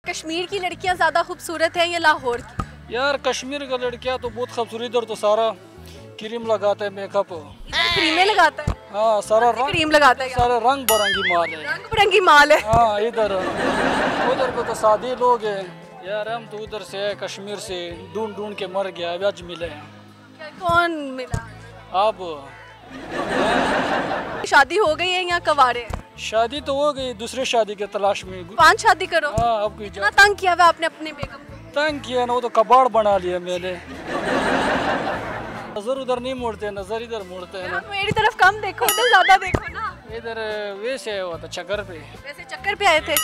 कश्मीर की लड़कियां ज़्यादा खूबसूरत हैं या लाहौर की? यार कश्मीर का लड़कियां तो बहुत खूबसूरत, इधर तो सारा क्रीम लगाता है, मेकअप। क्रीमें लगाता है? हाँ, सारा रंग क्रीम लगाता है? सारा रंग बिरंगी माल है। रंग बिरंगी माल है। हाँ, इधर उधर को तो सादे लोग हैं यार, हम तो उधर से है, कश्मीर से ढूंढ ढूंढ के मर गया, आज मिले हैं। कौन मिला? अब शादी हो गई है या कवारे हैं? शादी तो हो गई, दूसरे शादी के तलाश में। 5 शादी करो। हाँ, अब कोई इतना तंग किया हुआ आपने अपने बेगम को? तंग किया ना, वो तो कबाड़ बना लिया मैंने। नजर उधर नहीं मोड़ते, नजर इधर मोड़ते हैं ना। मेरी तरफ कम देखो, उधर ज्यादा देखो ना। इधर वैसे हुआ था चक्कर पे। वैसे चक्कर पे आए थे?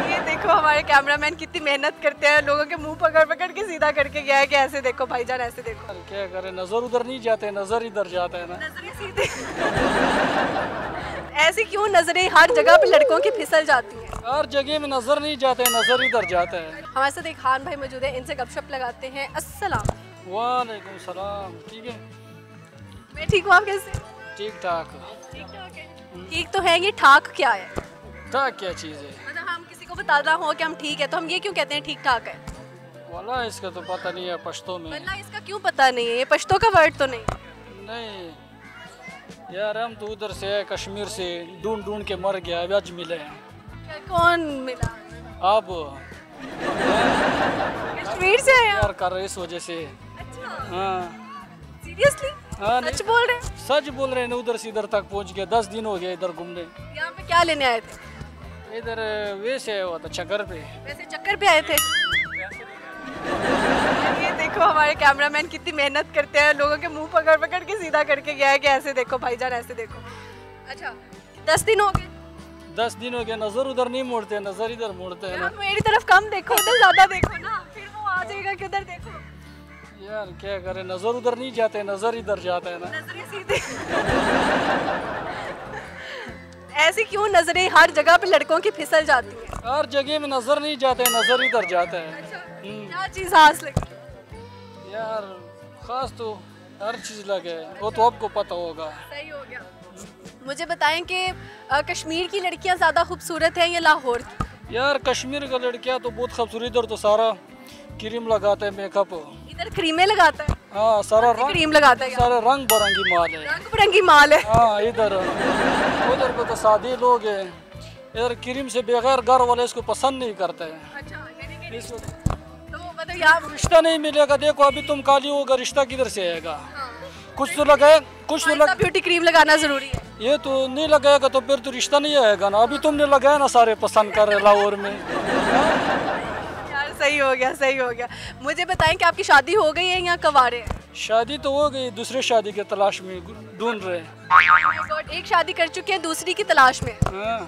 ये देखो हमारे कैमरामैन कितनी मेहनत करते हैं, लोगों के मुंह पकड़ पकड़ के सीधा करके गया है कि ऐसे देखो भाईजान, ऐसे देखो। क्या करे, नजर उधर नहीं जाते, नजर इधर जाता है ना। नजरें सीधे ऐसे क्यों नजरें हर जगह पे लड़कों की फिसल जाती हैं? हर जगह में नजर नहीं जाते, नजर इधर जाता है। हमारे साथ एक खान भाई मौजूद है, इनसे गपशप लगाते हैं। अस्सलाम। वालेकुम सलाम। ठीक है, मैं ठीक हूँ, आप कैसे? ठीक ठाक। ठीक ठाक है। ठीक तो है, ये ठाक क्या है? ठाक क्या चीज़ है? मतलब हम किसी को बताना हो कि हम ठीक है तो हम ये क्यों कहते हैं ठीक ठाक है? वाला इसका तो पता नहीं है पश्तो में। वल्लाह इसका क्यों पता नहीं है, ये पश्तो का वर्ड तो नहीं? नहीं यार, हम तो उधर से है, कश्मीर से ढूंढ ढूंढ के मर गया, आज मिले हैं। कौन मिला? अब कश्मीर से आया? यार कर रहे इस वजह से। अच्छा, हाँ सीरियसली? हाँ, सच बोल रहे हैं? सच बोल रहे हैं, उधर से इधर तक पहुंच गया, 10 दिन हो गया इधर घूमने। यहाँ पे क्या लेने आए थे? इधर वैसे हुआ था चक्कर पे। वैसे चक्कर पे आए थे? ये देखो हमारे कैमरामैन कितनी मेहनत करते हैं, लोगों के मुंह पकड़ पकड़ के सीधा करके गया है कि ऐसे देखो भाईजान, ऐसे देखो। अच्छा, 10 दिन हो गए? 10 दिन हो गया, नजर उधर नहीं मोड़ते, नजर इधर मोड़ते हैं ना। मेरी तरफ कम देखो, उधर ज्यादा देखो ना, फिर वो आ जाएगा कि उधर देखो। यार क्या करे, नजर उधर नहीं जाते, नजर इधर जाता है ना। नजरें सीधे ऐसे क्यों नजरें हर जगह पे लड़कों की फिसल जाती हैं? हर जगह में नजर नहीं जाते, नजर इधर जाता है। अच्छा, क्या चीज खास लगी? यार खास तो हर चीज लगे, वो तो आपको पता होगा। सही हो गया। मुझे बताएं कि कश्मीर की लड़कियां ज्यादा खूबसूरत हैं या लाहौर की? यार कश्मीर का लड़कियां तो बहुत खूबसूरत, इधर तो सारा क्रीम लगाता है, मेकअप। इधर क्रीमें लगाता है? हाँ, सारा रंग क्रीम लगाता है? सारा रंग बिरंगी माल है। रंग बिरंगी माल है। हाँ, इधर उधर को तो सादे लोग हैं, इधर क्रीम से बगैर घर वाले इसको पसंद नहीं करते हैं। अच्छा, यानी कि इसको तो मतलब यहाँ रिश्ता नहीं मिलेगा। देखो अभी तुम काली होगा, रिश्ता किधर से आएगा? कुछ तो लगाए, कुछ तो लग, ब्यूटी क्रीम लगाना जरूरी है। ये तो नहीं लगाएगा तो फिर तो रिश्ता नहीं आएगा ना। अभी तुमने लगाया ना, सारे पसंद कर रहे लाहौर में। यार सही हो गया, सही हो गया। मुझे बताएं कि आपकी शादी हो गई है या कवारे हैं? शादी तो हो गई, दूसरे शादी के तलाश में ढूंढ रहे हैं। Oh God, एक शादी कर चुके हैं, दूसरी की तलाश में। हाँ।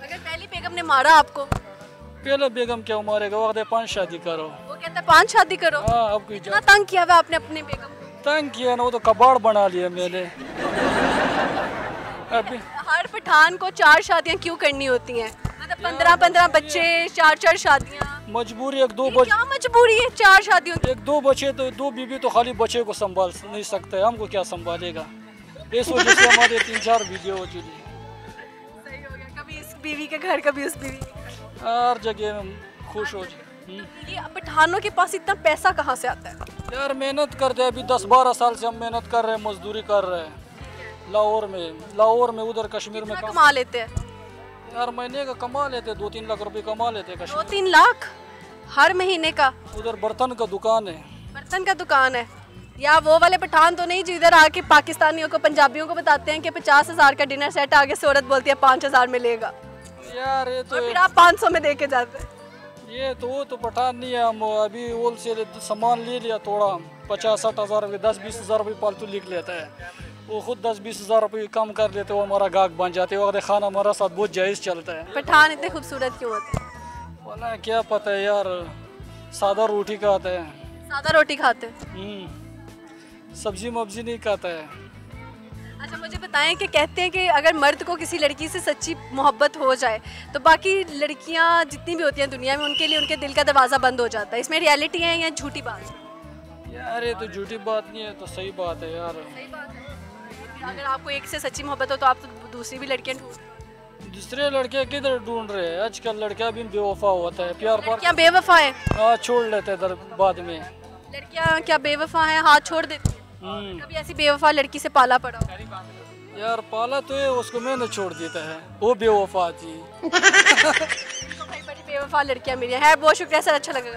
अगर पहली बेगम ने मारा आपको? पहले बेगम क्या मारेगा, वो कहते 5 शादी करो। वो कहता है 5 शादी करो। हाँ, अब कोई इतना तंग किया हुआ आपने अपने बेगम को? तंग किया ना, वो तो कबाड़ बना लिया मैंने। अभी हर पठान को 4 शादियां क्यों करनी होती हैं? मतलब 15-15 बच्चे, 4-4 शादियां। मजबूरी, एक दो बच्चे, क्या मजबूरी है 4 शादियों की? 1-2 बच्चे तो 2 बीबी तो खाली बच्चे को संभाल नहीं सकते, हमको क्या संभालेगा? इस वजह से हमारे 3-4 वीडियो हो चुकी। सही हो गया, कभी इस बीवी के घर, कभी उस बीवी के घर। हर जगह में खुश हो जाए। ये पठानों के पास इतना पैसा कहाँ से आता है? यार मेहनत करते हैं, अभी 10-12 साल से हम मेहनत कर रहे हैं, मजदूरी कर रहे हैं लाहौर में उधर कश्मीर में। कमा लेते हैं? यार महीने का कमा लेते, 2-3 लाख रुपए कमा लेते कश्मीर। 2-3 लाख हर महीने का? उधर बर्तन का दुकान है। बर्तन का दुकान है? या वो वाले पठान तो नहीं जिधर आके पाकिस्तानियों को, पंजाबियों को बताते हैं कि 50,000 का डिनर सेट, आगे से औरत बोलती है 5,000 मिलेगा, यार ये तो और फिर आप 500 में दे के जाते हैं। ये तो वो तो पठान नहीं है। हम अभी होलसेल सामान ले लिया थोड़ा, 50-60 हज़ार रुपये, 10-20 हज़ार रुपये फालतू लिख लेता है। वो खुद 10-20 हज़ार रुपये कम कर लेते, वो हमारा गाहक बन जाते हैं। वक्त खाना हमारा साथ बहुत जायज़ चलता है। पठान इतने खूबसूरत क्यों होते हैं? वाला क्या पता है यार, सादा रोटी खाता है, सादा रोटी खाते हैं? सब्जी मब्जी नहीं खाता है। अच्छा मुझे बताएं कि कहते हैं कि अगर मर्द को किसी लड़की से सच्ची मोहब्बत हो जाए तो बाकी लड़कियां जितनी भी होती हैं दुनिया में, उनके लिए उनके दिल का दरवाज़ा बंद हो जाता है। इसमें रियलिटी है या झूठी बात है? यार ये तो झूठी बात नहीं है, तो सही बात है यार। सही बात है। अगर आपको एक से सच्ची मोहब्बत हो तो आप तो दूसरी भी लड़कियां ढूंढ दूसरे लड़के किधर ढूंढ रहे हैं? आजकल लड़का भी बेवफा होता है, प्यार पर क्या बेवफा है? हाँ छोड़ लेते हैं बाद में। लड़कियां क्या बेवफा हैं, हाथ छोड़ देती हैं? कभी ऐसी बेवफा लड़की से पाला पड़ा हो? यार पाला तो है, उसको मैंने छोड़ देता है, वो बेवफा थी। तो भाई बड़ी बेवफा लड़कियां मिली हैं। बहुत शुक्रिया सर, अच्छा लगा।